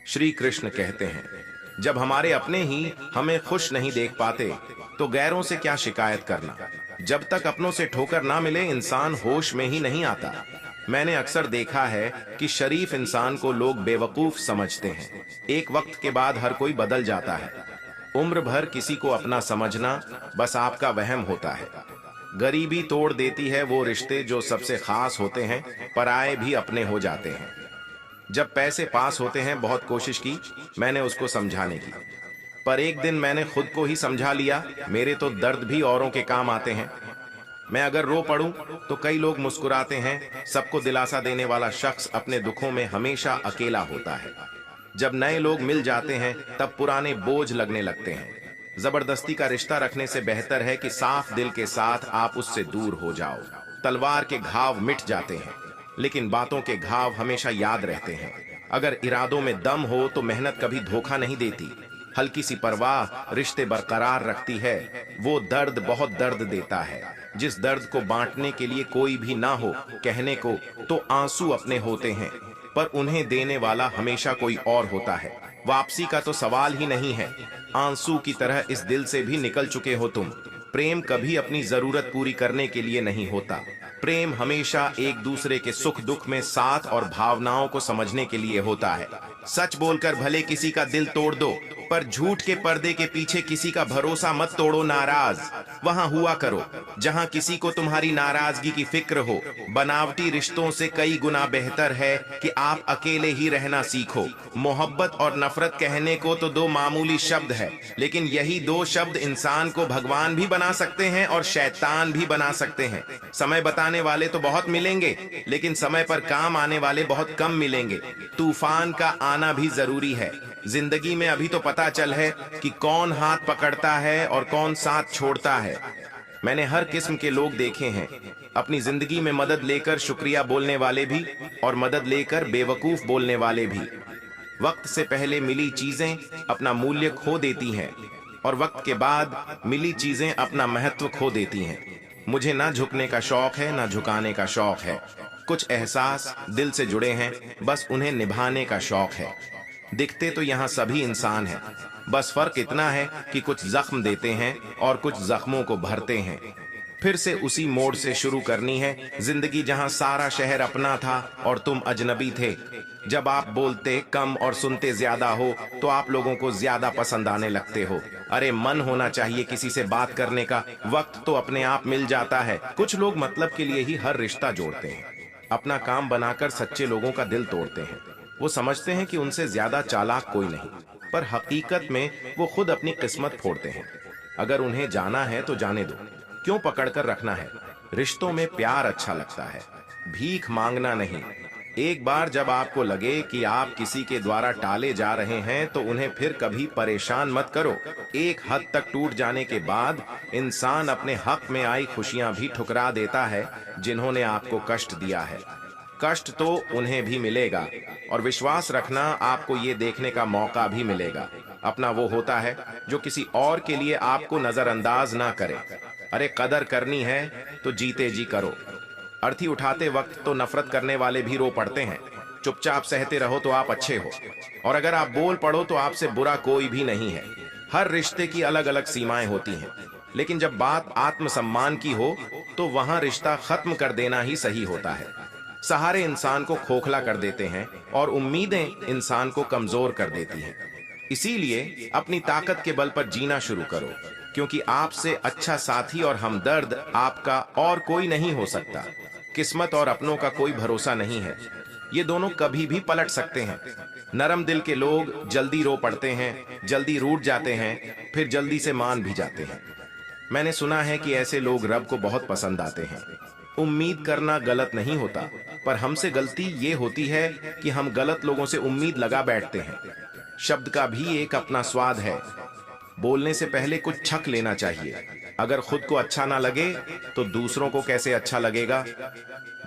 श्री कृष्ण कहते हैं, जब हमारे अपने ही हमें खुश नहीं देख पाते तो गैरों से क्या शिकायत करना। जब तक अपनों से ठोकर ना मिले इंसान होश में ही नहीं आता। मैंने अक्सर देखा है कि शरीफ इंसान को लोग बेवकूफ समझते हैं। एक वक्त के बाद हर कोई बदल जाता है। उम्र भर किसी को अपना समझना बस आपका वहम होता है। गरीबी तोड़ देती है वो रिश्ते जो सबसे खास होते हैं, पराये भी अपने हो जाते हैं। जब पैसे पास होते हैं बहुत कोशिश की मैंने उसको समझाने की, पर एक दिन मैंने खुद को ही समझा लिया, मेरे तो दर्द भी औरों के काम आते हैं। मैं अगर रो पड़ूं तो कई लोग मुस्कुराते हैं, सबको दिलासा देने वाला शख्स अपने दुखों में हमेशा अकेला होता है। जब नए लोग मिल जाते हैं तब पुराने बोझ लगने लगते हैं। जबरदस्ती का रिश्ता रखने से बेहतर है कि साफ दिल के साथ आप उससे दूर हो जाओ। तलवार के घाव मिट जाते हैं लेकिन बातों के घाव हमेशा याद रहते हैं। अगर इरादों में दम हो तो मेहनत कभी धोखा नहीं देती। हल्की सी परवाह रिश्ते बरकरार रखती है। वो दर्द बहुत दर्द देता है, जिस दर्द को बांटने के लिए कोई भी ना हो कहने को, तो आंसू अपने होते हैं पर उन्हें देने वाला हमेशा कोई और होता है। वापसी का तो सवाल ही नहीं है। आंसू की तरह इस दिल से भी निकल चुके हो तुम। प्रेम कभी अपनी जरूरत पूरी करने के लिए नहीं होता। प्रेम हमेशा एक दूसरे के सुख दुख में साथ और भावनाओं को समझने के लिए होता है। सच बोलकर भले किसी का दिल तोड़ दो, पर झूठ के पर्दे के पीछे किसी का भरोसा मत तोड़ो। नाराज वहां हुआ करो जहां किसी को तुम्हारी नाराजगी की फिक्र हो। बनावटी रिश्तों से कई गुना बेहतर है कि आप अकेले ही रहना सीखो। मोहब्बत और नफरत कहने को तो दो मामूली शब्द है, लेकिन यही दो शब्द इंसान को भगवान भी बना सकते हैं और शैतान भी बना सकते हैं। समय बताने वाले तो बहुत मिलेंगे, लेकिन समय पर काम आने वाले बहुत कम मिलेंगे। तूफान का आना भी जरूरी है। जिंदगी में अभी तो पता चल है कि कौन हाथ पकड़ता है और कौन साथ छोड़ता है। मैंने हर किस्म के लोग देखे हैं, अपनी जिंदगी में मदद लेकर शुक्रिया बोलने वाले भी और मदद लेकर बेवकूफ बोलने वाले भी। वक्त से पहले मिली चीजें अपना मूल्य खो देती हैं और वक्त के बाद मिली चीजें अपना महत्व खो देती हैं। मुझे ना झुकने का शौक है ना झुकाने का शौक है। कुछ एहसास दिल से जुड़े हैं, बस उन्हें निभाने का शौक है। दिखते तो यहाँ सभी इंसान हैं, बस फर्क इतना है कि कुछ जख्म देते हैं और कुछ जख्मों को भरते हैं। फिर से उसी मोड़ से शुरू करनी है जिंदगी जहां सारा शहर अपना था और तुम अजनबी थे। जब आप बोलते कम और सुनते ज्यादा हो तो आप लोगों को ज्यादा पसंद आने लगते हो। अरे मन होना चाहिए किसी से बात करने का, वक्त तो अपने आप मिल जाता है। कुछ लोग मतलब के लिए ही हर रिश्ता जोड़ते हैं, अपना काम बनाकर सच्चे लोगों का दिल तोड़ते हैं। वो समझते हैं कि उनसे ज्यादा चालाक कोई नहीं, पर हकीकत में वो खुद अपनी किस्मत फोड़ते हैं। अगर उन्हें जाना है तो जाने दो, क्यों पकड़कर रखना है। रिश्तों में प्यार अच्छा लगता है, भीख मांगना नहीं। एक बार जब आपको लगे कि आप किसी के द्वारा टाले जा रहे हैं तो उन्हें फिर कभी परेशान मत करो। एक हद तक टूट जाने के बाद इंसान अपने हक में आई खुशियां भी ठुकरा देता है जिन्होंने आपको कष्ट दिया है। कष्ट तो उन्हें भी मिलेगा और विश्वास रखना आपको ये देखने का मौका भी मिलेगा। अपना वो होता है जो किसी और के लिए आपको नजरअंदाज ना करे। अरे कदर करनी है तो जीते जी करो। अर्थी उठाते वक्त तो नफरत करने वाले भी रो पड़ते हैं। चुपचाप सहते रहो तो आप अच्छे हो, और अगर आप बोल पड़ो तो आपसे बुरा कोई भी नहीं है। हर रिश्ते की अलग अलग सीमाएं होती हैं, लेकिन जब बात आत्मसम्मान की हो तो वहां रिश्ता खत्म कर देना ही सही होता है। सहारे इंसान को खोखला कर देते हैं और उम्मीदें इंसान को कमजोर कर देती हैं। इसीलिए अपनी ताकत के बल पर जीना शुरू करो, क्योंकि आपसे अच्छा साथी और हमदर्द आपका और कोई नहीं हो सकता। किस्मत और अपनों का कोई भरोसा नहीं है, ये दोनों कभी भी पलट सकते हैं। नरम दिल के लोग जल्दी रो पड़ते हैं, जल्दी रूठ जाते हैं, फिर जल्दी से मान भी जाते हैं। मैंने सुना है कि ऐसे लोग रब को बहुत पसंद आते हैं। उम्मीद करना गलत नहीं होता, पर हमसे गलती ये होती है कि हम गलत लोगों से उम्मीद लगा बैठते हैं। शब्द का भी एक अपना स्वाद है। बोलने से पहले कुछ छक लेना चाहिए। अगर खुद को अच्छा ना लगे तो दूसरों को कैसे अच्छा लगेगा।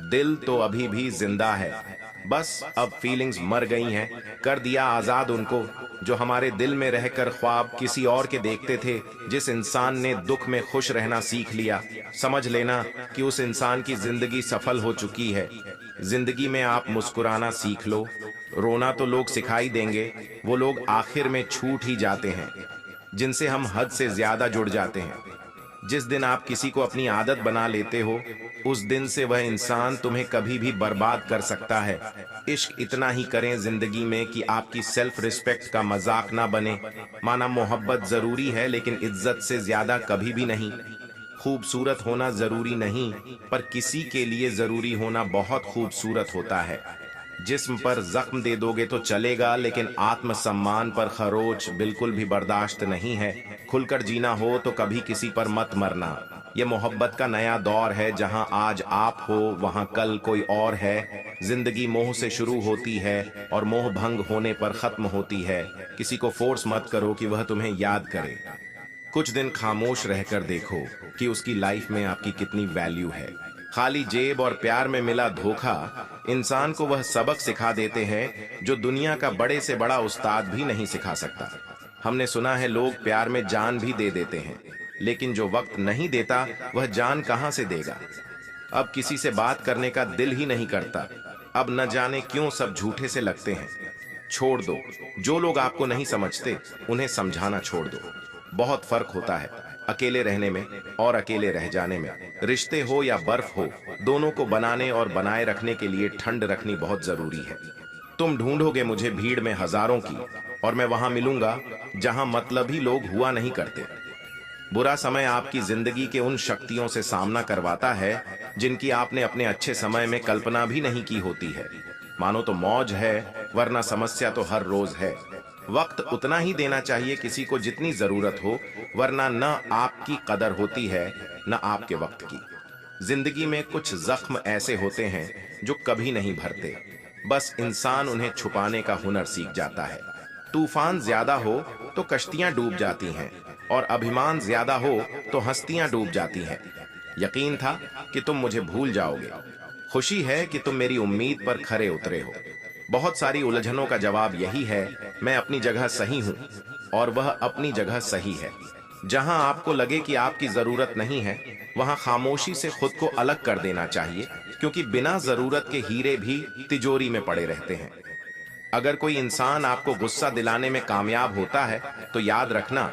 दिल तो अभी भी जिंदा है, बस अब फीलिंग्स मर गई हैं। कर दिया आजाद उनको जो हमारे दिल में रहकर ख्वाब किसी और के देखते थे। जिस इंसान ने दुख में खुश रहना सीख लिया, समझ लेना कि उस इंसान की जिंदगी सफल हो चुकी है। जिंदगी में आप मुस्कुराना सीख लो, रोना तो लोग सिखाई देंगे, वो लोग आखिर में छूट ही जाते हैं जिनसे हम हद से ज्यादा जुड़ जाते हैं। जिस दिन आप किसी को अपनी आदत बना लेते हो, उस दिन से वह इंसान तुम्हें कभी भी बर्बाद कर सकता है। इश्क इतना ही करें जिंदगी में कि आपकी सेल्फ रिस्पेक्ट का मजाक ना बने। माना मोहब्बत जरूरी है, लेकिन इज्जत से ज्यादा कभी भी नहीं। खूबसूरत होना जरूरी नहीं, पर किसी के लिए जरूरी होना बहुत खूबसूरत होता है। जिस्म पर जख्म दे दोगे तो चलेगा, लेकिन आत्मसम्मान पर खरोच बिल्कुल भी बर्दाश्त नहीं है। खुलकर जीना हो तो कभी किसी पर मत मरना। ये मोहब्बत का नया दौर है, जहां आज आप हो वहां कल कोई और है। जिंदगी मोह से शुरू होती है और मोह भंग होने पर खत्म होती है। किसी को फोर्स मत करो कि वह तुम्हें याद करे। कुछ दिन खामोश रहकर देखो कि उसकी लाइफ में आपकी कितनी वैल्यू है। खाली जेब और प्यार में मिला धोखा इंसान को वह सबक सिखा देते हैं जो दुनिया का बड़े से बड़ा उस्ताद भी नहीं सिखा सकता। हमने सुना है लोग प्यार में जान भी दे देते हैं, लेकिन जो वक्त नहीं देता वह जान कहां से देगा। अब किसी से बात करने का दिल ही नहीं करता। अब न जाने क्यों सब झूठे से लगते हैं। छोड़ दो, जो लोग आपको नहीं समझते उन्हें समझाना छोड़ दो। बहुत फर्क होता है अकेले रहने में और अकेले रह जाने में। रिश्ते हो या बर्फ हो, दोनों को बनाने और बनाए रखने के लिए ठंड रखनी बहुत जरूरी है। तुम ढूंढोगे मुझे भीड़ में हजारों की, और मैं वहां मिलूंगा जहां मतलबी लोग हुआ नहीं करते। बुरा समय आपकी जिंदगी के उन शक्तियों से सामना करवाता है जिनकी आपने अपने अच्छे समय में कल्पना भी नहीं की होती है। मानो तो मौज है, वरना समस्या तो हर रोज है। वक्त उतना ही देना चाहिए किसी को जितनी जरूरत हो, वरना न आपकी कदर होती है न आपके वक्त की। जिंदगी में कुछ जख्म ऐसे होते हैं जो कभी नहीं भरते, बस इंसान उन्हें छुपाने का हुनर सीख जाता है। तूफान ज्यादा हो तो कश्तियां डूब जाती हैं, और अभिमान ज्यादा हो तो हस्तियां डूब जाती हैं। यकीन था कि तुम मुझे भूल जाओगे। खुशी है कि तुम मेरी उम्मीद पर खरे उतरे हो। बहुत सारी उलझनों का जवाब यही है, मैं अपनी जगह सही हूं और वह अपनी जगह सही है। जहां आपको लगे कि आपकी जरूरत नहीं है, वहां खामोशी से खुद को अलग कर देना चाहिए, क्योंकि बिना जरूरत के हीरे भी तिजोरी में पड़े रहते हैं। अगर कोई इंसान आपको गुस्सा दिलाने में कामयाब होता है, तो याद रखना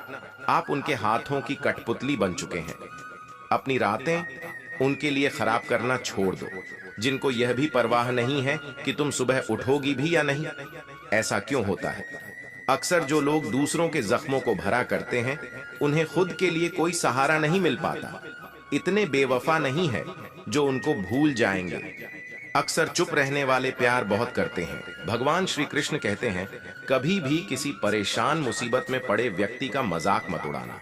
आप उनके हाथों की कठपुतली बन चुके हैं। अपनी रातें उनके लिए खराब करना छोड़ दो, जिनको यह भी परवाह नहीं है कि तुम सुबह उठोगी भी या नहीं। ऐसा क्यों होता है? अक्सर जो लोग दूसरों के जख्मों को भरा करते हैं, उन्हें खुद के लिए कोई सहारा नहीं मिल पाता। इतने बेवफा नहीं है जो उनको भूल जाएंगे। अक्सर चुप रहने वाले प्यार बहुत करते हैं। भगवान श्री कृष्ण कहते हैं, कभी भी किसी परेशान मुसीबत में पड़े व्यक्ति का मजाक मत उड़ाना।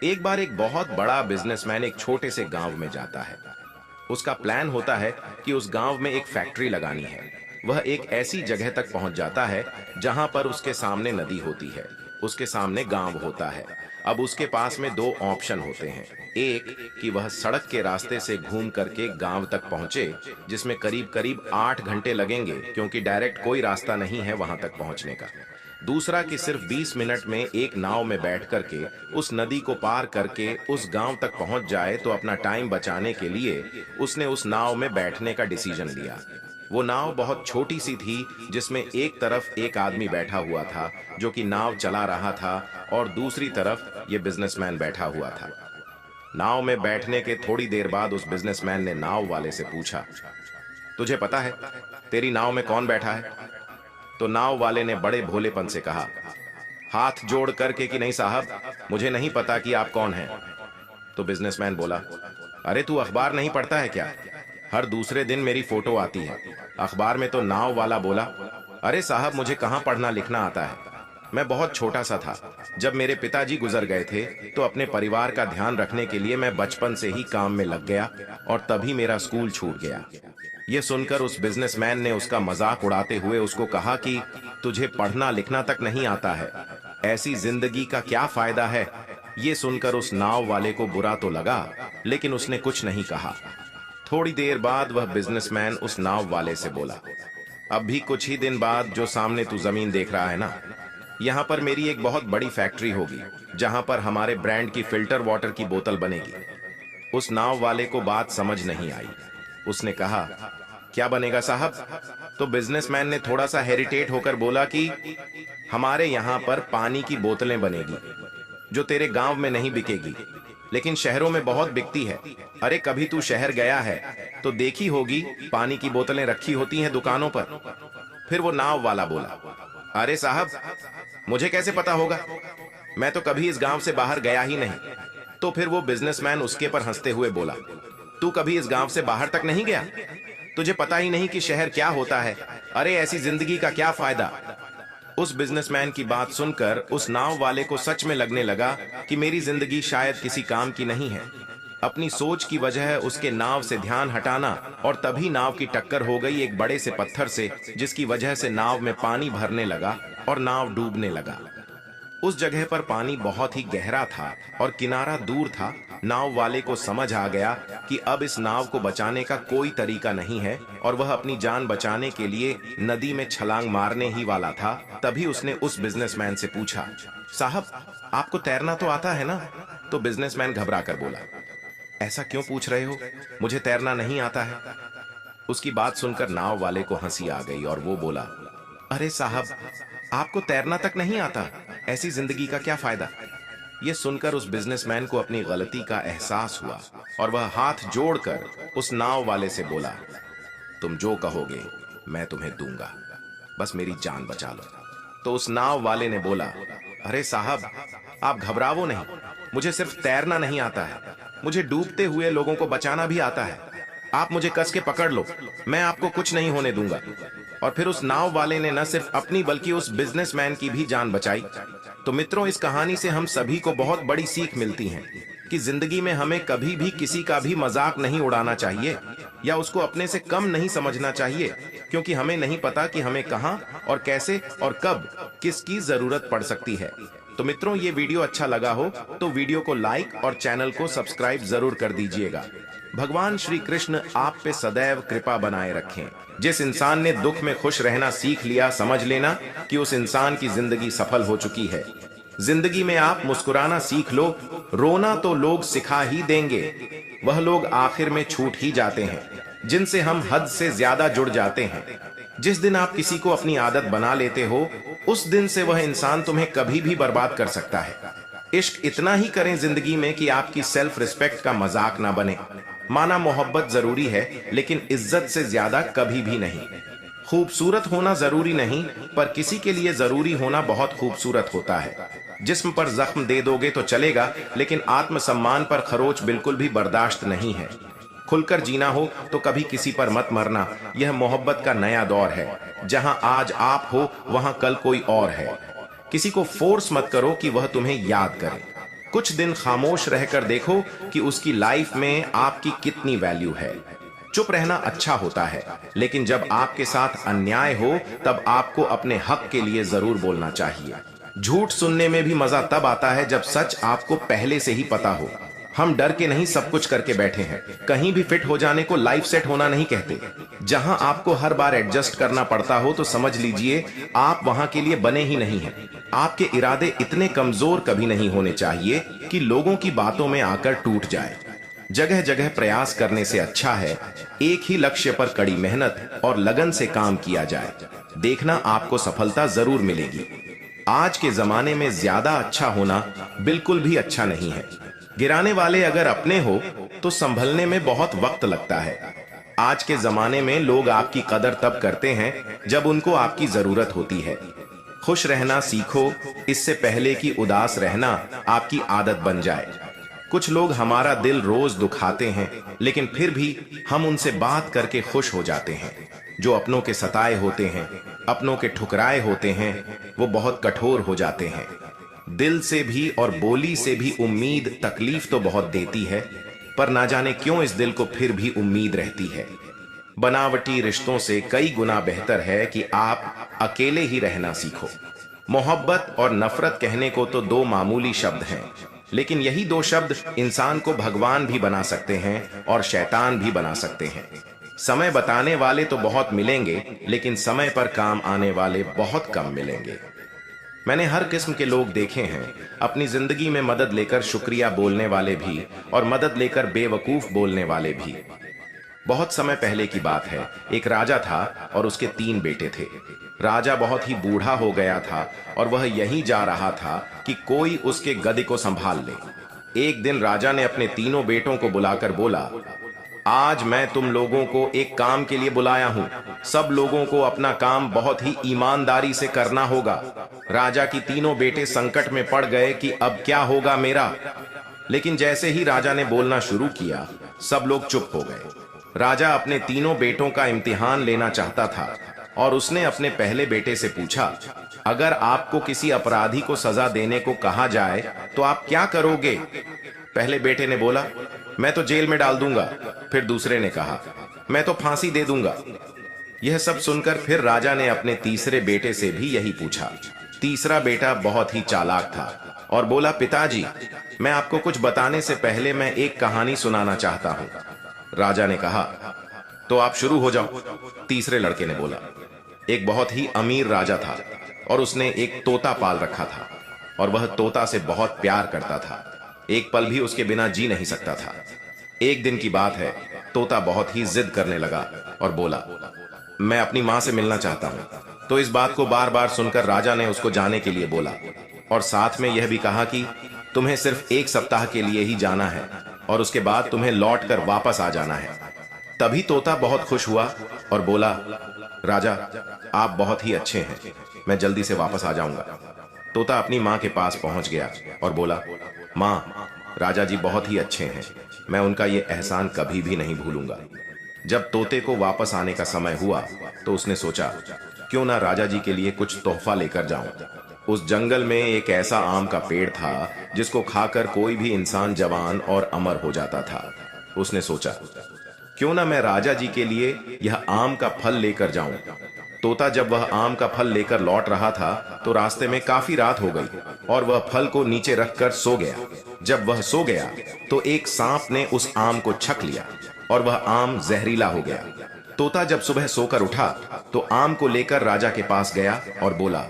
एक बार एक बहुत बड़ा बिजनेसमैन एक छोटे से गांव में जाता है। उसका प्लान होता है कि उस गांव में एक फैक्ट्री लगानी है। वह एक ऐसी जगह तक पहुंच जाता है जहां पर उसके सामने नदी होती है, उसके सामने गांव होता है। अब उसके पास में दो ऑप्शन होते हैं। एक कि वह सड़क के रास्ते से घूम करके गांव तक पहुंचे, जिसमें करीब करीब 8 घंटे लगेंगे, क्योंकि डायरेक्ट कोई रास्ता नहीं है वहां तक पहुंचने का। दूसरा कि सिर्फ 20 मिनट में एक नाव में बैठ करके उस नदी को पार करके उस गांव तक पहुंच जाए। तो अपना टाइम बचाने के लिए उसने उस नाव में बैठने का डिसीजन लिया। वो नाव बहुत छोटी सी थी, जिसमें एक तरफ एक आदमी बैठा हुआ था जो कि नाव चला रहा था, और दूसरी तरफ ये बिजनेसमैन बैठा हुआ था। नाव में बैठने के थोड़ी देर बाद उस बिजनेसमैन ने नाव वाले से पूछा, तुझे पता है तेरी नाव में कौन बैठा है? तो नाव वाले ने बड़े भोलेपन से कहा, हाथ जोड़ करके कि नहीं साहब, मुझे नहीं पता कि आप कौन हैं। तो बिजनेसमैन बोला, अरे तू अखबार नहीं पढ़ता है क्या? हर दूसरे दिन मेरी फोटो आती है अखबार में। तो नाव वाला बोला, अरे साहब, मुझे कहां पढ़ना लिखना आता है। मैं बहुत छोटा सा था जब मेरे पिताजी गुजर गए थे, तो अपने परिवार का ध्यान रखने के लिए मैं बचपन से ही काम में लग गया, और तभी मेरा स्कूल छूट गया। यह सुनकर उस बिजनेसमैन ने उसका मजाक उड़ाते हुए उसको कहा कि तुझे पढ़ना लिखना तक नहीं आता है, ऐसी जिंदगी का क्या फायदा है। ये सुनकर उस नाव वाले को बुरा तो लगा, लेकिन उसने कुछ नहीं कहा। थोड़ी देर बाद वह बिजनेसमैन उस नाव वाले से बोला, अब भी कुछ ही दिन बाद जो सामने तू जमीन देख रहा है ना, यहाँ पर मेरी एक बहुत बड़ी फैक्ट्री होगी, जहां पर हमारे ब्रांड की फिल्टर वाटर की बोतल बनेगी। उस नाव वाले को बात समझ नहीं आई। उसने कहा, क्या बनेगा साहब? तो बिजनेसमैन ने थोड़ा सा हेरिटेट होकर बोला कि हमारे यहाँ पर पानी की बोतलें बनेगी जो तेरे गांव में नहीं बिकेगी, लेकिन शहरों में बहुत बिकती है। अरे कभी तू शहर गया है तो देखी होगी, पानी की बोतलें रखी होती हैं दुकानों पर। फिर वो नाव वाला बोला, अरे साहब मुझे कैसे पता होगा, मैं तो कभी इस गांव से बाहर गया ही नहीं। तो फिर वो बिजनेसमैन उसके पर हंसते हुए बोला, तू कभी इस गांव से बाहर तक नहीं गया? तुझे पता ही नहीं कि शहर क्या होता है? अरे ऐसी जिंदगी का क्या फायदा? उस बिजनेसमैन की बात सुनकर उस नाव वाले को सच में लगने लगा कि मेरी जिंदगी शायद किसी काम की नहीं है। अपनी सोच की वजह उसके नाव से ध्यान हटाना, और तभी नाव की टक्कर हो गई एक बड़े से पत्थर से, जिसकी वजह से नाव में पानी भरने लगा और नाव डूबने लगा। उस जगह पर पानी बहुत ही गहरा था और किनारा दूर था। नाव वाले को समझ आ गया कि अब इस नाव को बचाने का कोई तरीका नहीं है, और वह अपनी जान बचाने के लिए नदी में छलांग मारने ही वाला था। तभी उसने उस बिजनेसमैन से पूछा, साहब आपको तैरना तो आता है ना? तो बिजनेसमैन घबरा कर बोला, ऐसा क्यों पूछ रहे हो, मुझे तैरना नहीं आता है। उसकी बात सुनकर नाव वाले को हंसी आ गई और वो बोला, अरे साहब आपको तैरना तक नहीं आता, ऐसी जिंदगी का क्या फायदा? ये सुनकर उस बिजनेसमैन को अपनी गलती का एहसास हुआ और वह हाथ जोड़कर उस नाव वाले से बोला, तुम जो कहोगे मैं तुम्हें दूंगा, बस मेरी जान बचा लो। तो उस नाव वाले ने बोला, अरे साहब आप घबराओ नहीं, मुझे सिर्फ तैरना नहीं आता है, मुझे डूबते हुए लोगों को बचाना भी आता है। आप मुझे कस के पकड़ लो, मैं आपको कुछ नहीं होने दूंगा। और फिर उस नाव वाले ने न सिर्फ अपनी बल्कि उस बिजनेसमैन की भी जान बचाई। तो मित्रों, इस कहानी से हम सभी को बहुत बड़ी सीख मिलती है कि जिंदगी में हमें कभी भी किसी का भी मजाक नहीं उड़ाना चाहिए या उसको अपने से कम नहीं समझना चाहिए, क्योंकि हमें नहीं पता कि हमें कहां और कैसे और कब किसकी जरूरत पड़ सकती है। तो मित्रों, ये वीडियो अच्छा लगा हो तो वीडियो को लाइक और चैनल को सब्सक्राइब जरूर कर दीजिएगा। भगवान श्री कृष्ण आप पे सदैव कृपा बनाए रखें। जिस इंसान ने दुख में खुश रहना सीख लिया, समझ लेना कि उस इंसान की जिंदगी सफल हो चुकी है। जिंदगी में आप मुस्कुराना सीख लो, रोना तो लोग सिखा ही देंगे। वह लोग आखिर में छूट ही जाते हैं जिनसे हम हद से ज्यादा जुड़ जाते हैं। जिस दिन आप किसी को अपनी आदत बना लेते हो, उस दिन से वह इंसान तुम्हें कभी भी बर्बाद कर सकता है। इश्क इतना ही करें जिंदगी में कि आपकी सेल्फ रिस्पेक्ट का मजाक ना बने। माना मोहब्बत जरूरी है, लेकिन इज्जत से ज्यादा कभी भी नहीं। खूबसूरत होना जरूरी नहीं, पर किसी के लिए जरूरी होना बहुत खूबसूरत होता है। जिस्म पर जख्म दे दोगे तो चलेगा, लेकिन आत्मसम्मान पर खरोच बिल्कुल भी बर्दाश्त नहीं है। खुलकर जीना हो तो कभी किसी पर मत मरना। यह मोहब्बत का नया दौर है, जहां आज आप हो वहां कल कोई और है। किसी को फोर्स मत करो कि वह तुम्हें याद करे। कुछ दिन खामोश रहकर देखो कि उसकी लाइफ में आपकी कितनी वैल्यू है। चुप रहना अच्छा होता है, लेकिन जब आपके साथ अन्याय हो तब आपको अपने हक के लिए जरूर बोलना चाहिए। झूठ सुनने में भी मजा तब आता है जब सच आपको पहले से ही पता हो। हम डर के नहीं सब कुछ करके बैठे हैं। कहीं भी फिट हो जाने को लाइफ सेट होना नहीं कहते। जहां आपको हर बार एडजस्ट करना पड़ता हो तो समझ लीजिए आप वहां के लिए बने ही नहीं हैं। आपके इरादे इतने कमजोर कभी नहीं होने चाहिए कि लोगों की बातों में आकर टूट जाए। जगह जगह प्रयास करने से अच्छा है एक ही लक्ष्य पर कड़ी मेहनत और लगन से काम किया जाए। देखना आपको सफलता जरूर मिलेगी। आज के जमाने में ज्यादा अच्छा होना बिल्कुल भी अच्छा नहीं है। गिराने वाले अगर अपने हो तो संभलने में बहुत वक्त लगता है। आज के जमाने में लोग आपकी कदर तब करते हैं जब उनको आपकी जरूरत होती है। खुश रहना सीखो, इससे पहले कि उदास रहना आपकी आदत बन जाए। कुछ लोग हमारा दिल रोज दुखाते हैं, लेकिन फिर भी हम उनसे बात करके खुश हो जाते हैं। जो अपनों के सताए होते हैं, अपनों के ठुकराए होते हैं, वो बहुत कठोर हो जाते हैं। दिल से भी और बोली से भी उम्मीद तकलीफ तो बहुत देती है, पर ना जाने क्यों इस दिल को फिर भी उम्मीद रहती है। बनावटी रिश्तों से कई गुना बेहतर है कि आप अकेले ही रहना सीखो। मोहब्बत और नफरत कहने को तो दो मामूली शब्द हैं, लेकिन यही दो शब्द इंसान को भगवान भी बना सकते हैं और शैतान भी बना सकते हैं। समय बताने वाले तो बहुत मिलेंगे, लेकिन समय पर काम आने वाले बहुत कम मिलेंगे। मैंने हर किस्म के लोग देखे हैं, अपनी जिंदगी में मदद लेकर शुक्रिया बोलने वाले भी और मदद लेकर बेवकूफ बोलने वाले भी। बहुत समय पहले की बात है। एक राजा था और उसके 3 बेटे थे। राजा बहुत ही बूढ़ा हो गया था और वह यही जा रहा था कि कोई उसके गद्दी को संभाल ले। एक दिन राजा ने अपने तीनों बेटों को बुलाकर बोला, आज मैं तुम लोगों को एक काम के लिए बुलाया हूं। सब लोगों को अपना काम बहुत ही ईमानदारी से करना होगा। राजा की तीनों बेटे संकट में पड़ गए कि अब क्या होगा मेरा। लेकिन जैसे ही राजा ने बोलना शुरू किया, सब लोग चुप हो गए। राजा अपने तीनों बेटों का इम्तिहान लेना चाहता था और उसने अपने पहले बेटे से पूछा, अगर आपको किसी अपराधी को सजा देने को कहा जाए तो आप क्या करोगे? पहले बेटे ने बोला, मैं तो जेल में डाल दूंगा। फिर दूसरे ने कहा, मैं तो फांसी दे दूंगा। यह सब सुनकर फिर राजा ने अपने तीसरे बेटे से भी यही पूछा। तीसरा बेटा बहुत ही चालाक था और बोला, पिताजी, मैं आपको कुछ बताने से पहले मैं एक कहानी सुनाना चाहता हूं। राजा ने कहा, तो आप शुरू हो जाओ। तीसरे लड़के ने बोला, एक बहुत ही अमीर राजा था और उसने एक तोता पाल रखा था और वह तोता से बहुत प्यार करता था। एक पल भी उसके बिना जी नहीं सकता था। एक दिन की बात है, तोता बहुत ही जिद करने लगा और बोला, मैं अपनी मां से मिलना चाहता हूं। तो इस बात को बार बार सुनकर राजा ने उसको जाने के लिए बोला और साथ में यह भी कहा कि तुम्हें सिर्फ 1 सप्ताह के लिए ही जाना है और उसके बाद तुम्हें लौट कर वापस आ जाना है। तभी तोता बहुत खुश हुआ और बोला, राजा, आप बहुत ही अच्छे हैं, मैं जल्दी से वापस आ जाऊंगा। तोता अपनी मां के पास पहुंच गया और बोला, मां, राजा जी बहुत ही अच्छे हैं, मैं उनका ये एहसान कभी भी नहीं भूलूंगा। जब तोते को वापस आने का समय हुआ तो उसने सोचा, क्यों ना राजा जी के लिए कुछ तोहफा लेकर जाऊं। उस जंगल में एक ऐसा आम का पेड़ था जिसको खाकर कोई भी इंसान जवान और अमर हो जाता था। उसने सोचा, क्यों ना मैं राजा जी के लिए यह आम का फल लेकर जाऊं। तोता जब वह आम का फल लेकर लौट रहा था तो रास्ते में काफी रात हो गई और वह फल को नीचे रखकर सो गया। जब वह सो गया तो एक सांप ने उस आम को छक लिया और वह आम जहरीला हो गया। तोता जब सुबह सोकर उठा तो आम को लेकर राजा के पास गया और बोला,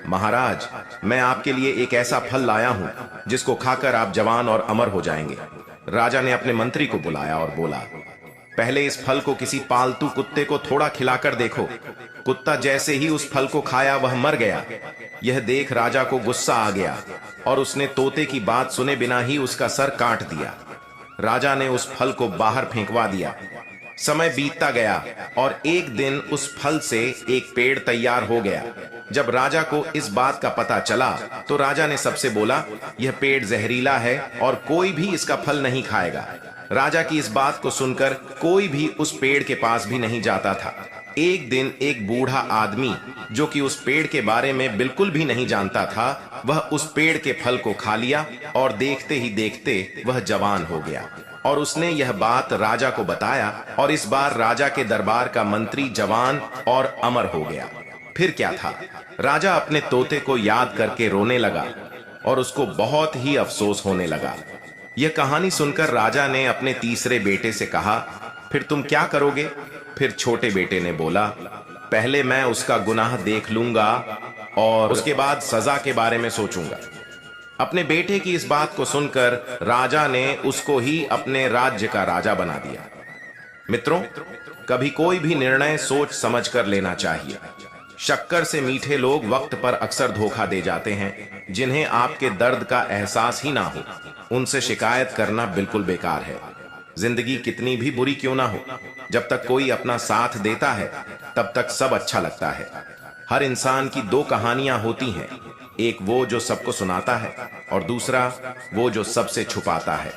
महाराज, मैं आपके लिए एक ऐसा फल लाया हूं जिसको खाकर आप जवान और अमर हो जाएंगे। राजा ने अपने मंत्री को बुलाया और बोला, पहले इस फल को किसी पालतू कुत्ते को थोड़ा खिलाकर देखो। कुत्ता जैसे ही उस फल को खाया वह मर गया। यह देख राजा को गुस्सा आ गया और उसने तोते की बात सुने बिना ही उसका सर काट दिया। राजा ने उस फल को बाहर फेंकवा दिया। समय बीतता गया और एक दिन उस फल से एक पेड़ तैयार हो गया। जब राजा को इस बात का पता चला तो राजा ने सबसे बोला, यह पेड़ जहरीला है और कोई भी इसका फल नहीं खाएगा। राजा की इस बात को सुनकर कोई भी उस पेड़ के पास भी नहीं जाता था। एक दिन एक बूढ़ा आदमी जो कि उस पेड़ के बारे में बिल्कुल भी नहीं जानता था, वह उस पेड़ के फल को खा लिया और देखते ही देखते वह जवान हो गया और उसने यह बात राजा को बताया और इस बार राजा के दरबार का मंत्री जवान और अमर हो गया। फिर क्या था, राजा अपने तोते को याद करके रोने लगा और उसको बहुत ही अफसोस होने लगा। यह कहानी सुनकर राजा ने अपने तीसरे बेटे से कहा, फिर तुम क्या करोगे? फिर छोटे बेटे ने बोला, पहले मैं उसका गुनाह देख लूंगा और उसके बाद सजा के बारे में सोचूंगा। अपने बेटे की इस बात को सुनकर राजा ने उसको ही अपने राज्य का राजा बना दिया। मित्रों, कभी कोई भी निर्णय सोच समझ कर लेना चाहिए। शक्कर से मीठे लोग वक्त पर अक्सर धोखा दे जाते हैं। जिन्हें आपके दर्द का एहसास ही ना हो, उनसे शिकायत करना बिल्कुल बेकार है। जिंदगी कितनी भी बुरी क्यों ना हो, जब तक कोई अपना साथ देता है तब तक सब अच्छा लगता है। हर इंसान की 2 कहानियां होती हैं, एक वो जो सबको सुनाता है और दूसरा वो जो सबसे छुपाता है।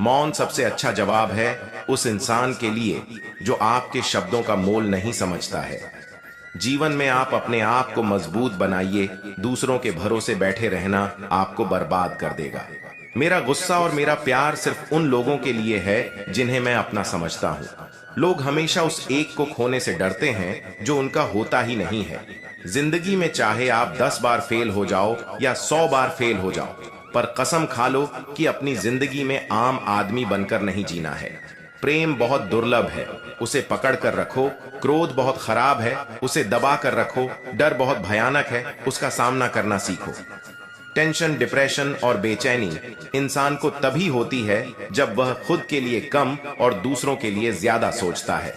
मौन सबसे अच्छा जवाब है उस इंसान के लिए जो आपके शब्दों का मोल नहीं समझता है। जीवन में आप अपने आप को मजबूत बनाइए, दूसरों के भरोसे बैठे रहना आपको बर्बाद कर देगा। मेरा गुस्सा और मेरा प्यार सिर्फ उन लोगों के लिए है जिन्हें मैं अपना समझता हूँ। लोग हमेशा उस एक को खोने से डरते हैं जो उनका होता ही नहीं है। जिंदगी में चाहे आप 10 बार फेल हो जाओ या 100 बार फेल हो जाओ, पर कसम खा लो कि अपनी जिंदगी में आम आदमी बनकर नहीं जीना है। प्रेम बहुत दुर्लभ है, उसे पकड़ कर रखो। क्रोध बहुत खराब है, उसे दबा कर रखो। डर बहुत भयानक है, उसका सामना करना सीखो। टेंशन, डिप्रेशन और बेचैनी इंसान को तभी होती है जब वह खुद के लिए कम और दूसरों के लिए ज्यादा सोचता है।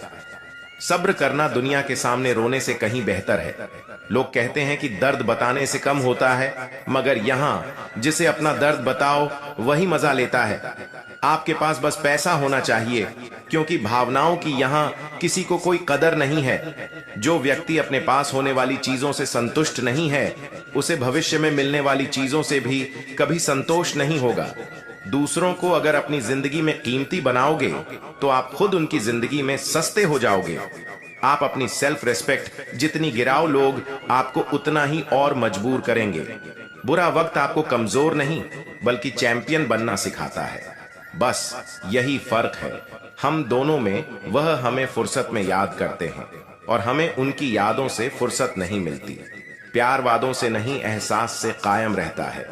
सब्र करना दुनिया के सामने रोने से कहीं बेहतर है। लोग कहते हैं कि दर्द बताने से कम होता है, मगर यहाँ जिसे अपना दर्द बताओ वही मजा लेता है। आपके पास बस पैसा होना चाहिए, क्योंकि भावनाओं की यहाँ किसी को कोई कदर नहीं है। जो व्यक्ति अपने पास होने वाली चीजों से संतुष्ट नहीं है, उसे भविष्य में मिलने वाली चीजों से भी कभी संतोष नहीं होगा। दूसरों को अगर अपनी जिंदगी में कीमती बनाओगे तो आप खुद उनकी जिंदगी में सस्ते हो जाओगे। आप अपनी सेल्फ रेस्पेक्ट जितनी गिराओ, लोग आपको उतना ही और मजबूर करेंगे। बुरा वक्त आपको कमजोर नहीं बल्कि चैंपियन बनना सिखाता है। बस यही फर्क है हम दोनों में। वह हमें फुर्सत में याद करते हैं और हमें उनकी यादों से फुर्सत नहीं मिलती। प्यार वादों से नहीं, एहसास से कायम रहता है।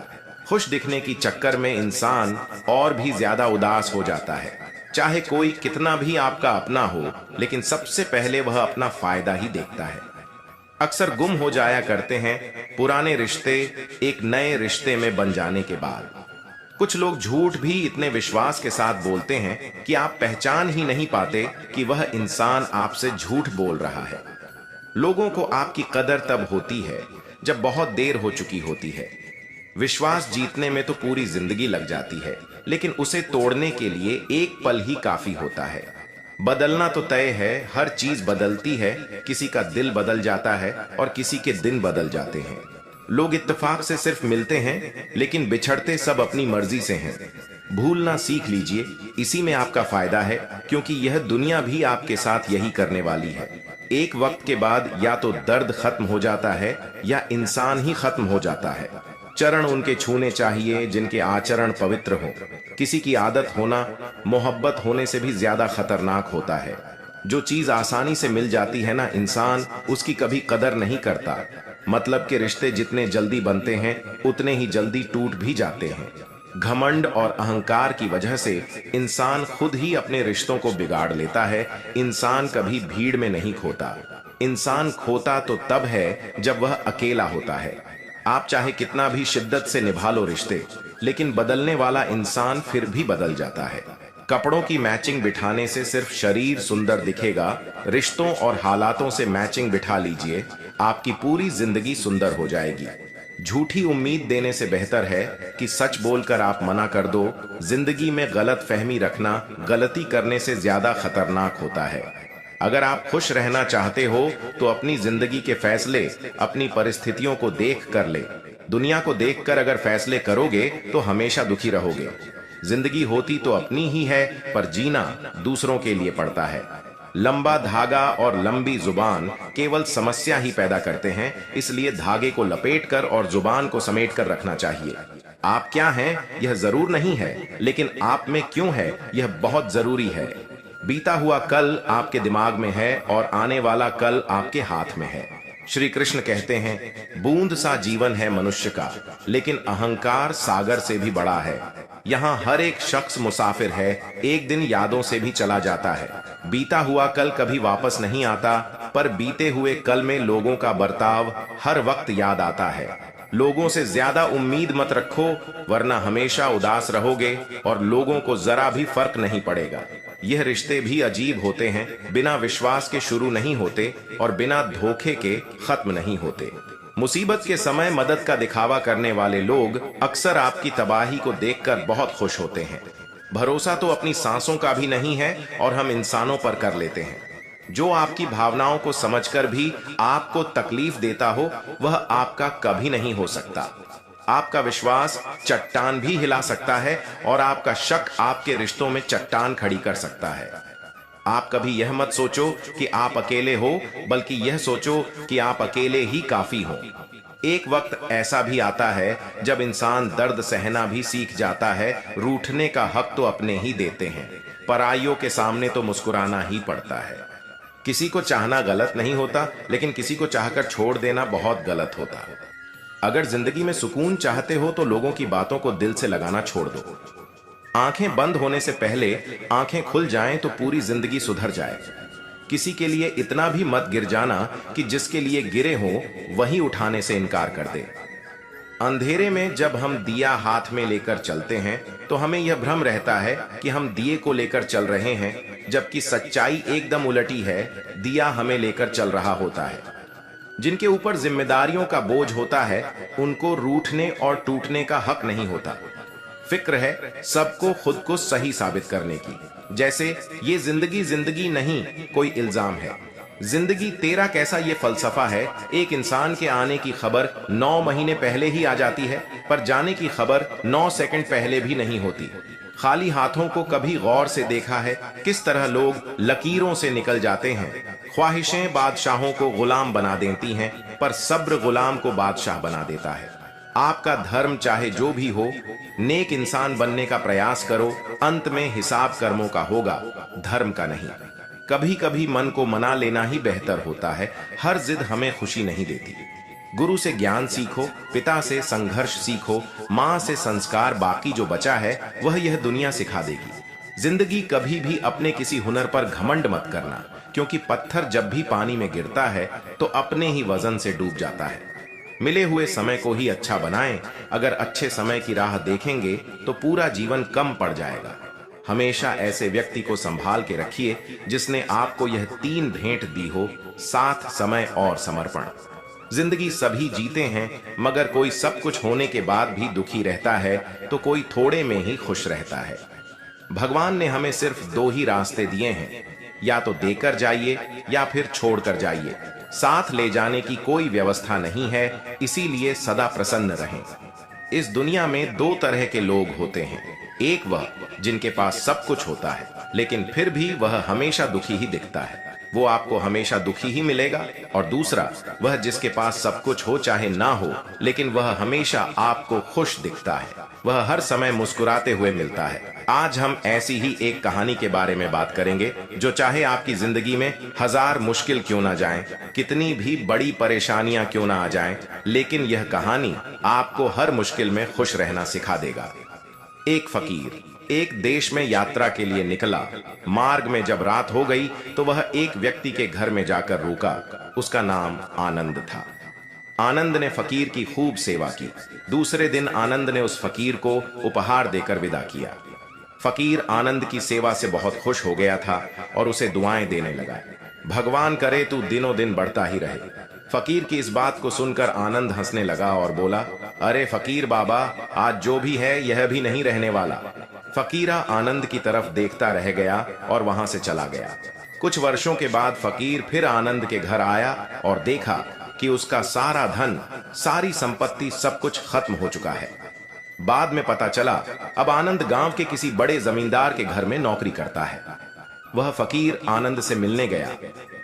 खुश दिखने की चक्कर में इंसान और भी ज्यादा उदास हो जाता है। चाहे कोई कितना भी आपका अपना हो, लेकिन सबसे पहले वह अपना फायदा ही देखता है। अक्सर गुम हो जाया करते हैं पुराने रिश्ते एक नए रिश्ते में बन जाने के बाद। कुछ लोग झूठ भी इतने विश्वास के साथ बोलते हैं कि आप पहचान ही नहीं पाते कि वह इंसान आपसे झूठ बोल रहा है। लोगों को आपकी कदर तब होती है जब बहुत देर हो चुकी होती है। विश्वास जीतने में तो पूरी जिंदगी लग जाती है, लेकिन उसे तोड़ने के लिए एक पल ही काफी होता है। बदलना तो तय है, हर चीज बदलती है। किसी का दिल बदल जाता है और किसी के दिन बदल जाते हैं। लोग इत्तेफाक से सिर्फ मिलते हैं, लेकिन बिछड़ते सब अपनी मर्जी से हैं। भूलना सीख लीजिए, इसी में आपका फायदा है, क्योंकि यह दुनिया भी आपके साथ यही करने वाली है। एक वक्त के बाद या तो दर्द खत्म हो जाता है या इंसान ही खत्म हो जाता है। चरण उनके छूने चाहिए जिनके आचरण पवित्र हो। किसी की आदत होना मोहब्बत होने से भी ज्यादा खतरनाक होता है। जो चीज आसानी से मिल जाती है ना, इंसान उसकी कभी कदर नहीं करता। मतलब के रिश्ते जितने जल्दी बनते हैं उतने ही जल्दी टूट भी जाते हैं। घमंड और अहंकार की वजह से इंसान खुद ही अपने रिश्तों को बिगाड़ लेता है। इंसान कभी भीड़ में नहीं खोता। इंसान खोता तो तब है जब वह अकेला होता है। आप चाहे कितना भी शिद्दत से निभा लो रिश्ते, लेकिन बदलने वाला इंसान फिर भी बदल जाता है। कपड़ों की मैचिंग बिठाने से सिर्फ शरीर सुंदर दिखेगा। रिश्तों और हालातों से मैचिंग बिठा लीजिए, आपकी पूरी जिंदगी सुंदर हो जाएगी। झूठी उम्मीद देने से बेहतर है कि सच बोलकर आप मना कर दो। जिंदगी में गलत फहमी रखना गलती करने से ज्यादा खतरनाक होता है। अगर आप खुश रहना चाहते हो तो अपनी जिंदगी के फैसले अपनी परिस्थितियों को देख कर ले। दुनिया को देखकर अगर फैसले करोगे तो हमेशा दुखी रहोगे। जिंदगी होती तो अपनी ही है, पर जीना दूसरों के लिए पड़ता है। लंबा धागा और लंबी जुबान केवल समस्या ही पैदा करते हैं, इसलिए धागे को लपेटकर और जुबान को समेटकर रखना चाहिए। आप क्या हैं यह जरूर नहीं है, लेकिन आप में क्यों है यह बहुत जरूरी है। बीता हुआ कल आपके दिमाग में है और आने वाला कल आपके हाथ में है। श्री कृष्ण कहते हैं, बूंद सा जीवन है मनुष्य का, लेकिन अहंकार सागर से भी बड़ा है। यहाँ हर एक शख्स मुसाफिर है, एक दिन यादों से भी चला जाता है। बीता हुआ कल कभी वापस नहीं आता, पर बीते हुए कल में लोगों का बर्ताव हर वक्त याद आता है। लोगों से ज्यादा उम्मीद मत रखो, वरना हमेशा उदास रहोगे और लोगों को जरा भी फर्क नहीं पड़ेगा। यह रिश्ते भी अजीब होते हैं, बिना विश्वास के शुरू नहीं होते और बिना धोखे के खत्म नहीं होते। मुसीबत के समय मदद का दिखावा करने वाले लोग अक्सर आपकी तबाही को देखकर बहुत खुश होते हैं। भरोसा तो अपनी सांसों का भी नहीं है और हम इंसानों पर कर लेते हैं। जो आपकी भावनाओं को समझकर भी आपको तकलीफ देता हो, वह आपका कभी नहीं हो सकता। आपका विश्वास चट्टान भी हिला सकता है और आपका शक आपके रिश्तों में चट्टान खड़ी कर सकता है। आप कभी यह मत सोचो कि आप अकेले हो, बल्कि यह सोचो कि आप अकेले ही काफी हो। एक वक्त ऐसा भी आता है जब इंसान दर्द सहना भी सीख जाता है। रूठने का हक तो अपने ही देते हैं, पराइयों के सामने तो मुस्कुराना ही पड़ता है। किसी को चाहना गलत नहीं होता, लेकिन किसी को चाहकर छोड़ देना बहुत गलत होता है। अगर जिंदगी में सुकून चाहते हो तो लोगों की बातों को दिल से लगाना छोड़ दो। आंखें बंद होने से पहले आंखें खुल जाएं तो पूरी जिंदगी सुधर जाए। किसी के लिए इतना भी मत गिर जाना कि जिसके लिए गिरे हो वही उठाने से इनकार कर दे। अंधेरे में जब हम दिया हाथ में लेकर चलते हैं तो हमें यह भ्रम रहता है कि हम दिए को लेकर चल रहे हैं, जबकि सच्चाई एकदम उलटी है। दिया हमें लेकर चल रहा होता है। जिनके ऊपर जिम्मेदारियों का बोझ होता है उनको रूठने और टूटने का हक नहीं होता। फिक्र है सबको खुद को सही साबित करने की, जैसे ये जिंदगी जिंदगी नहीं कोई इल्जाम है। जिंदगी तेरा कैसा ये फलसफा है। एक इंसान के आने की खबर 9 महीने पहले ही आ जाती है, पर जाने की खबर 9 सेकंड पहले भी नहीं होती। खाली हाथों को कभी गौर से देखा है किस तरह लोग लकीरों से निकल जाते हैं। ख्वाहिशें बादशाहों को गुलाम बना देती हैं, पर सब्र गुलाम को बादशाह बना देता है। आपका धर्म चाहे जो भी हो, नेक इंसान बनने का प्रयास करो। अंत में हिसाब कर्मों का होगा, धर्म का नहीं। कभी कभी मन को मना लेना ही बेहतर होता है। हर जिद हमें खुशी नहीं देती। गुरु से ज्ञान सीखो, पिता से संघर्ष सीखो, माँ से संस्कार। बाकी जो बचा है वह यह दुनिया सिखा देगी। जिंदगी कभी भी अपने किसी हुनर पर घमंड मत करना, क्योंकि पत्थर जब भी पानी में गिरता है तो अपने ही वजन से डूब जाता है। मिले हुए समय को ही अच्छा बनाएं। अगर अच्छे समय की राह देखेंगे तो पूरा जीवन कम पड़ जाएगा। हमेशा ऐसे व्यक्ति को संभाल के रखिए जिसने आपको यह 3 भेंट दी हो, साथ, समय और समर्पण। जिंदगी सभी जीते हैं, मगर कोई सब कुछ होने के बाद भी दुखी रहता है तो कोई थोड़े में ही खुश रहता है। भगवान ने हमें सिर्फ 2 ही रास्ते दिए हैं, या तो देकर जाइए या फिर छोड़कर जाइए। साथ ले जाने की कोई व्यवस्था नहीं है, इसीलिए सदा प्रसन्न रहें। इस दुनिया में 2 तरह के लोग होते हैं। एक वह जिनके पास सब कुछ होता है लेकिन फिर भी वह हमेशा दुखी ही दिखता है, वो आपको हमेशा दुखी ही मिलेगा। और दूसरा वह जिसके पास सब कुछ हो चाहे ना हो, लेकिन वह हमेशा आपको खुश दिखता है, वह हर समय मुस्कुराते हुए मिलता है। आज हम ऐसी ही एक कहानी के बारे में बात करेंगे जो चाहे आपकी जिंदगी में 1000 मुश्किल क्यों ना जाएं, कितनी भी बड़ी परेशानियां क्यों ना आ जाएं, लेकिन यह कहानी आपको हर मुश्किल में खुश रहना सिखा देगा। एक फकीर एक देश में यात्रा के लिए निकला। मार्ग में जब रात हो गई तो वह एक व्यक्ति के घर में जाकर रुका। उसका नाम आनंद था। आनंद ने फकीर की खूब सेवा की। दूसरे दिन आनंद ने उस फकीर को उपहार देकर विदा किया। फकीर आनंद की सेवा से बहुत खुश हो गया था और उसे दुआएं देने लगा। भगवान करे तू दिनों दिन बढ़ता ही रहे। फकीर की इस बात को सुनकर आनंद हंसने लगा और बोला, अरे फकीर बाबा, आज जो भी है यह भी नहीं रहने वाला। फकीरा आनंद की तरफ देखता रह गया और वहां से चला गया। कुछ वर्षों के बाद फकीर फिर आनंद के घर आया और देखा कि उसका सारा धन, सारी संपत्ति, सब कुछ खत्म हो चुका है। बाद में पता चला अब आनंद गांव के किसी बड़े जमींदार के घर में नौकरी करता है। वह फकीर आनंद से मिलने गया,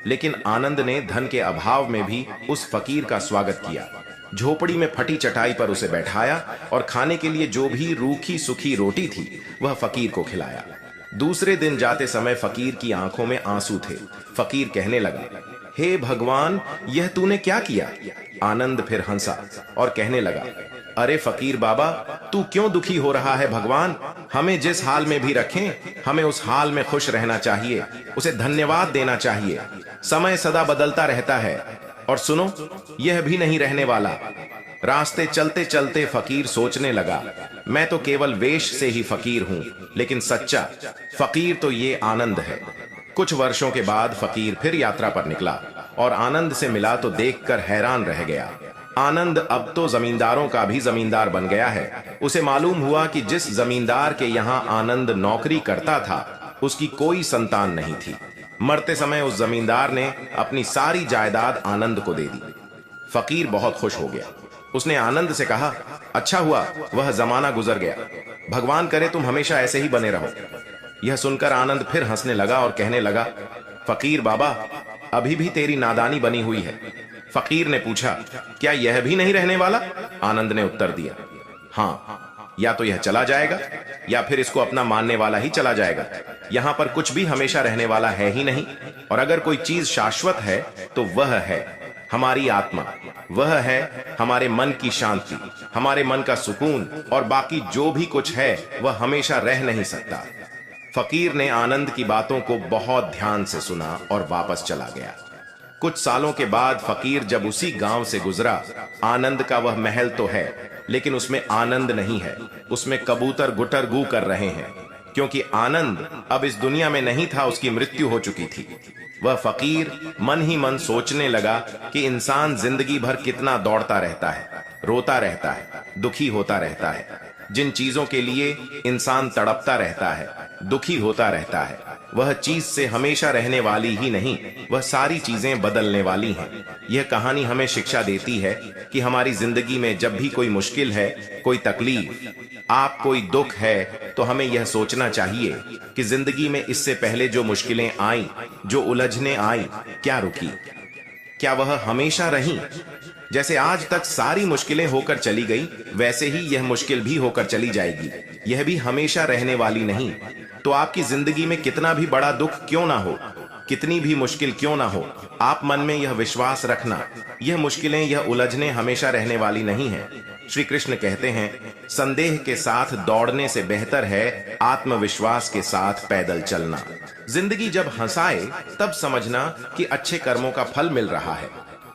लेकिन आनंद ने धन के अभाव में भी उस फकीर का स्वागत किया। झोपड़ी में फटी चटाई पर उसे बैठाया और खाने के लिए जो भी रूखी सूखी रोटी थी वह फकीर को खिलाया। दूसरे दिन जाते समय फकीर की आंखों में आंसू थे। फकीर कहने लगा, हे भगवान, यह तूने क्या किया? आनंद फिर हंसा और कहने लगा, अरे फकीर बाबा, तू क्यों दुखी हो रहा है? भगवान हमें जिस हाल में भी रखें, हमें उस हाल में खुश रहना चाहिए, उसे धन्यवाद देना चाहिए। समय सदा बदलता रहता है और सुनो, यह भी नहीं रहने वाला। रास्ते चलते चलते फकीर सोचने लगा, मैं तो केवल वेश से ही फकीर हूं, लेकिन सच्चा फकीर तो ये आनंद है। कुछ वर्षों के बाद फकीर फिर यात्रा पर निकला और आनंद से मिला तो देखकर हैरान रह गया। आनंद अब तो जमींदारों का भी जमींदार बन गया है। उसे मालूम हुआ कि जिस जमींदार के यहाँ आनंद नौकरी करता था उसकी कोई संतान नहीं थी। मरते समय उस जमींदार ने अपनी सारी जायदाद आनंद को दे दी। फकीर बहुत खुश हो गया। उसने आनंद से कहा, अच्छा हुआ वह जमाना गुजर गया, भगवान करे तुम हमेशा ऐसे ही बने रहो। यह सुनकर आनंद फिर हंसने लगा और कहने लगा, फकीर बाबा, अभी भी तेरी नादानी बनी हुई है। फकीर ने पूछा, क्या यह भी नहीं रहने वाला? आनंद ने उत्तर दिया, हाँ, या तो यह चला जाएगा या फिर इसको अपना मानने वाला ही चला जाएगा। यहां पर कुछ भी हमेशा रहने वाला है ही नहीं, और अगर कोई चीज शाश्वत है तो वह है हमारी आत्मा, वह है हमारे मन की शांति, हमारे मन का सुकून, और बाकी जो भी कुछ है वह हमेशा रह नहीं सकता। फकीर ने आनंद की बातों को बहुत ध्यान से सुना और वापस चला गया। कुछ सालों के बाद फकीर जब उसी गांव से गुजरा, आनंद का वह महल तो है लेकिन उसमें आनंद नहीं है। उसमें कबूतर गुटर गू कर रहे हैं, क्योंकि आनंद अब इस दुनिया में नहीं था, उसकी मृत्यु हो चुकी थी। वह फकीर मन ही मन सोचने लगा कि इंसान जिंदगी भर कितना दौड़ता रहता है, रोता रहता है, दुखी होता रहता है। जिन चीजों के लिए इंसान तड़पता रहता है, दुखी होता रहता है, वह चीज से हमेशा रहने वाली ही नहीं, वह सारी चीजें बदलने वाली हैं। यह कहानी हमें शिक्षा देती है कि हमारी जिंदगी में जब भी कोई मुश्किल है, कोई तकलीफ, आप कोई दुख है, तो हमें यह सोचना चाहिए कि जिंदगी में इससे पहले जो मुश्किलें आई, जो उलझने आई, क्या रुकी? क्या वह हमेशा रहीं? जैसे आज तक सारी मुश्किलें होकर चली गई, वैसे ही यह मुश्किल भी होकर चली जाएगी। यह भी हमेशा रहने वाली नहीं। तो आपकी जिंदगी में कितना भी बड़ा दुख क्यों ना हो, कितनी भी मुश्किल क्यों ना हो, आप मन में यह विश्वास रखना, यह मुश्किलें, यह उलझने हमेशा रहने वाली नहीं है। श्री कृष्ण कहते हैं, संदेह के साथ दौड़ने से बेहतर है आत्मविश्वास के साथ पैदल चलना। जिंदगी जब हंसाए तब समझना कि अच्छे कर्मों का फल मिल रहा है,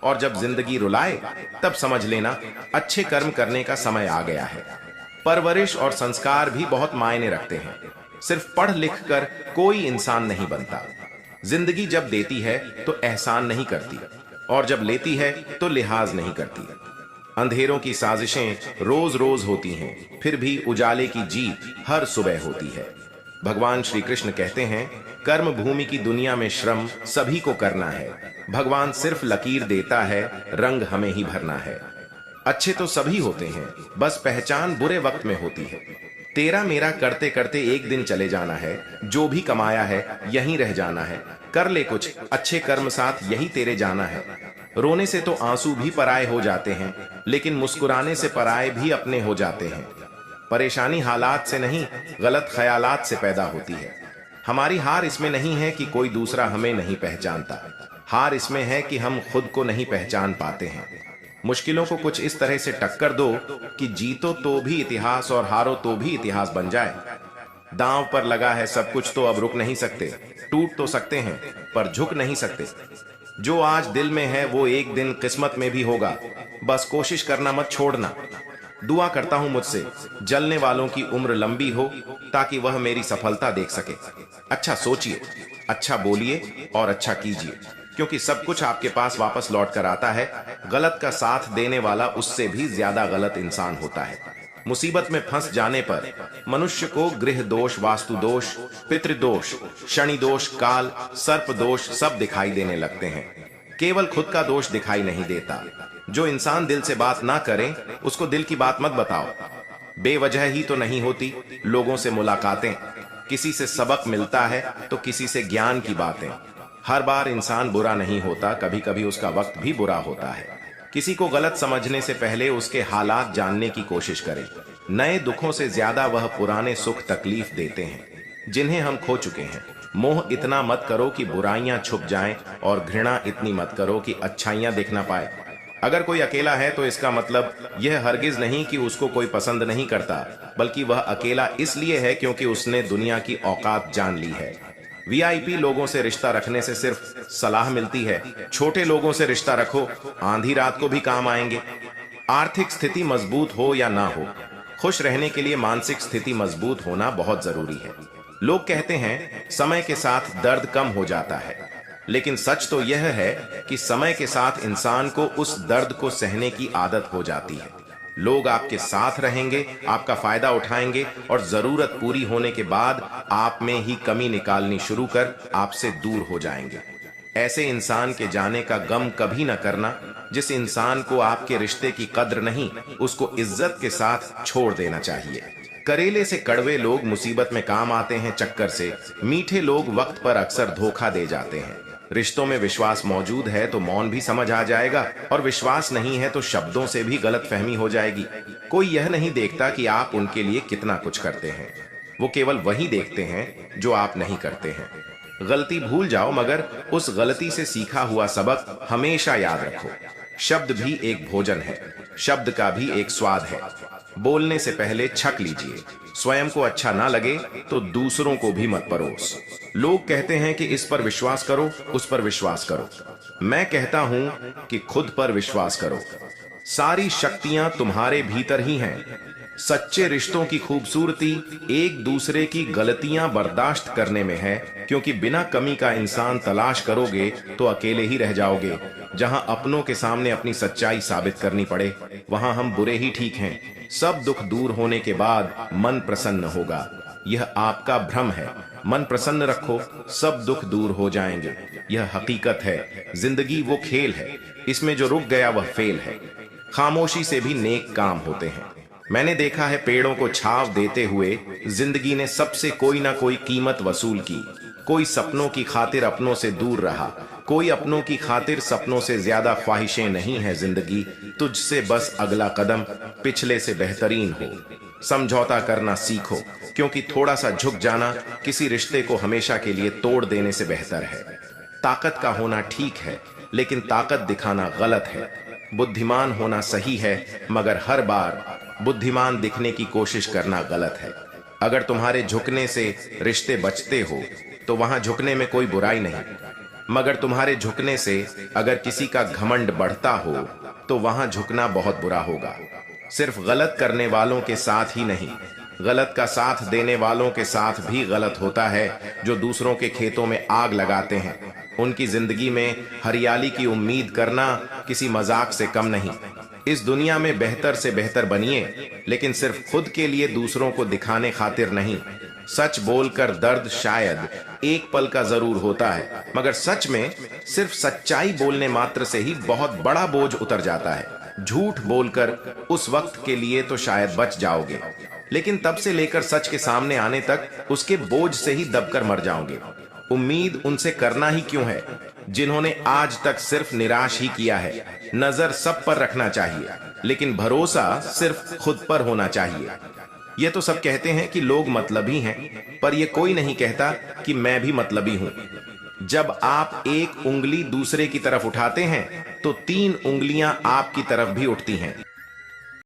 और जब जिंदगी रुलाए तब समझ लेना अच्छे कर्म करने का समय आ गया है। परवरिश और संस्कार भी बहुत मायने रखते हैं। सिर्फ पढ़ लिख कर कोई इंसान नहीं बनता। जिंदगी जब देती है तो एहसान नहीं करती, और जब लेती है तो लिहाज नहीं करती। अंधेरों की साजिशें रोज रोज होती हैं, फिर भी उजाले की जीत हर सुबह होती है। भगवान श्री कृष्ण कहते हैं, कर्म भूमि की दुनिया में श्रम सभी को करना है। भगवान सिर्फ लकीर देता है, रंग हमें ही भरना है। अच्छे तो सभी होते हैं, बस पहचान बुरे वक्त में होती है। तेरा मेरा करते करते एक दिन चले जाना है, जो भी कमाया है यहीं रह जाना है। कर ले कुछ अच्छे कर्म, साथ यही तेरे जाना है। रोने से तो आंसू भी पराए हो जाते हैं, लेकिन मुस्कुराने से पराए भी अपने हो जाते हैं। परेशानी हालात से नहीं, गलत ख्यालात से पैदा होती है। हमारी हार इसमें नहीं है कि कोई दूसरा हमें नहीं पहचानता, हार इसमें है कि हम खुद को नहीं पहचान पाते हैं। मुश्किलों को कुछ इस तरह से टक्कर दो कि जीतो तो भी इतिहास और हारो तो भी इतिहास बन जाए। दांव पर लगा है सब कुछ, तो अब रुक नहीं सकते। टूट तो सकते हैं पर झुक नहीं सकते। जो आज दिल में है वो एक दिन किस्मत में भी होगा, बस कोशिश करना मत छोड़ना। दुआ करता हूं मुझसे जलने वालों की उम्र लंबी हो, ताकि वह मेरी सफलता देख सके। अच्छा सोचिए, अच्छा बोलिए और अच्छा कीजिए, क्योंकि सब कुछ आपके पास वापस लौट कर आता है। गलत का साथ देने वाला उससे भी ज्यादा गलत इंसान होता है। मुसीबत में फंस जाने पर मनुष्य को गृह दोष, वास्तु दोष, पितृदोष, शनि दोष, काल, सर्प दोष सब दिखाई देने लगते हैं। केवल खुद का दोष दिखाई नहीं देता। जो इंसान दिल से बात ना करे, उसको दिल की बात मत बताओ। बेवजह ही तो नहीं होती लोगों से मुलाकातें। किसी से सबक मिलता है तो किसी से ज्ञान की बातें। हर बार इंसान बुरा नहीं होता, कभी कभी उसका वक्त भी बुरा होता है। किसी को गलत समझने से पहले उसके हालात जानने की कोशिश करें। नए दुखों से ज्यादा वह पुराने सुख तकलीफ देते हैं जिन्हें हम खो चुके हैं। मोह इतना मत करो कि बुराइयां छुप जाएं, और घृणा इतनी मत करो कि अच्छाइयां दिख ना पाए। अगर कोई अकेला है तो इसका मतलब यह हरगिज नहीं कि उसको कोई पसंद नहीं करता, बल्कि वह अकेला इसलिए है क्योंकि उसने दुनिया की औकात जान ली है। वीआईपी लोगों से रिश्ता रखने से सिर्फ सलाह मिलती है। छोटे लोगों से रिश्ता रखो, आंधी रात को भी काम आएंगे। आर्थिक स्थिति मजबूत हो या ना हो, खुश रहने के लिए मानसिक स्थिति मजबूत होना बहुत जरूरी है। लोग कहते हैं समय के साथ दर्द कम हो जाता है, लेकिन सच तो यह है कि समय के साथ इंसान को उस दर्द को सहने की आदत हो जाती है। लोग आपके साथ रहेंगे, आपका फायदा उठाएंगे, और जरूरत पूरी होने के बाद आप में ही कमी निकालनी शुरू कर आपसे दूर हो जाएंगे। ऐसे इंसान के जाने का गम कभी न करना। जिस इंसान को आपके रिश्ते की कद्र नहीं, उसको इज्जत के साथ छोड़ देना चाहिए। करेले से कड़वे लोग मुसीबत में काम आते हैं चक्कर से। मीठे लोग वक्त पर अक्सर धोखा दे जाते हैं। रिश्तों में विश्वास मौजूद है तो मौन भी समझ आ जाएगा, और विश्वास नहीं है तो शब्दों से भी गलतफहमी हो जाएगी। कोई यह नहीं देखता कि आप उनके लिए कितना कुछ करते हैं, वो केवल वही देखते हैं जो आप नहीं करते हैं। गलती भूल जाओ, मगर उस गलती से सीखा हुआ सबक हमेशा याद रखो। शब्द भी एक भोजन है, शब्द का भी एक स्वाद है। बोलने से पहले छक लीजिए। स्वयं को अच्छा ना लगे तो दूसरों को भी मत परोस। लोग कहते हैं कि इस पर विश्वास करो, उस पर विश्वास करो। मैं कहता हूं कि खुद पर विश्वास करो। सारी शक्तियां तुम्हारे भीतर ही हैं। सच्चे रिश्तों की खूबसूरती एक दूसरे की गलतियां बर्दाश्त करने में है, क्योंकि बिना कमी का इंसान तलाश करोगे तो अकेले ही रह जाओगे। जहां अपनों के सामने अपनी सच्चाई साबित करनी पड़े, वहां हम बुरे ही ठीक हैं। सब दुख दूर होने के बाद मन प्रसन्न होगा। यह आपका भ्रम है। मन प्रसन्न रखो, सब दुख दूर हो जाएंगे। यह हकीकत है। जिंदगी वो खेल है, इसमें जो रुक गया वह फेल है। खामोशी से भी नेक काम होते हैं। मैंने देखा है, पेड़ों को छांव देते हुए जिंदगी ने सबसे कोई ना कोई कीमत वसूल की। कोई सपनों की खातिर अपनों से दूर रहा, कोई अपनों की खातिर सपनों से ज्यादा ख्वाहिशें नहीं है जिंदगी। तुझसे बस अगला कदम पिछले से बेहतरीन हो। समझौता करना सीखो, क्योंकि थोड़ा सा झुक जाना किसी रिश्ते को हमेशा के लिए तोड़ देने से बेहतर है। ताकत का होना ठीक है, लेकिन ताकत दिखाना गलत है। बुद्धिमान होना सही है, मगर हर बार बुद्धिमान दिखने की कोशिश करना गलत है। अगर तुम्हारे झुकने से रिश्ते बचते हो तो वहां झुकने में कोई बुराई नहीं, मगर तुम्हारे झुकने से अगर किसी का घमंड बढ़ता हो तो वहां झुकना बहुत बुरा होगा। सिर्फ गलत करने वालों के साथ ही नहीं, गलत का साथ देने वालों के साथ भी गलत होता है। जो दूसरों के खेतों में आग लगाते हैं, उनकी जिंदगी में हरियाली की उम्मीद करना किसी मजाक से कम नहीं। इस दुनिया में बेहतर से बेहतर बनिए, लेकिन सिर्फ खुद के लिए दूसरों को दिखाने खातिर नहीं। सच बोलकर दर्द शायद एक पल का जरूर होता है, मगर सच में सिर्फ सच्चाई बोलने मात्र से ही बहुत बड़ा बोझ उतर जाता है। झूठ बोलकर उस वक्त के लिए तो शायद बच जाओगे, लेकिन तब से लेकर सच के सामने आने तक उसके बोझ से ही दबकर मर जाओगे। उम्मीद उनसे करना ही क्यों है जिन्होंने आज तक सिर्फ निराश ही किया है। नजर सब पर रखना चाहिए, लेकिन भरोसा सिर्फ खुद पर होना चाहिए। ये तो सब कहते हैं कि लोग मतलबी हैं, पर यह कोई नहीं कहता कि मैं भी मतलबी हूं। जब आप एक उंगली दूसरे की तरफ उठाते हैं तो 3 उंगलियां आपकी तरफ भी उठती हैं।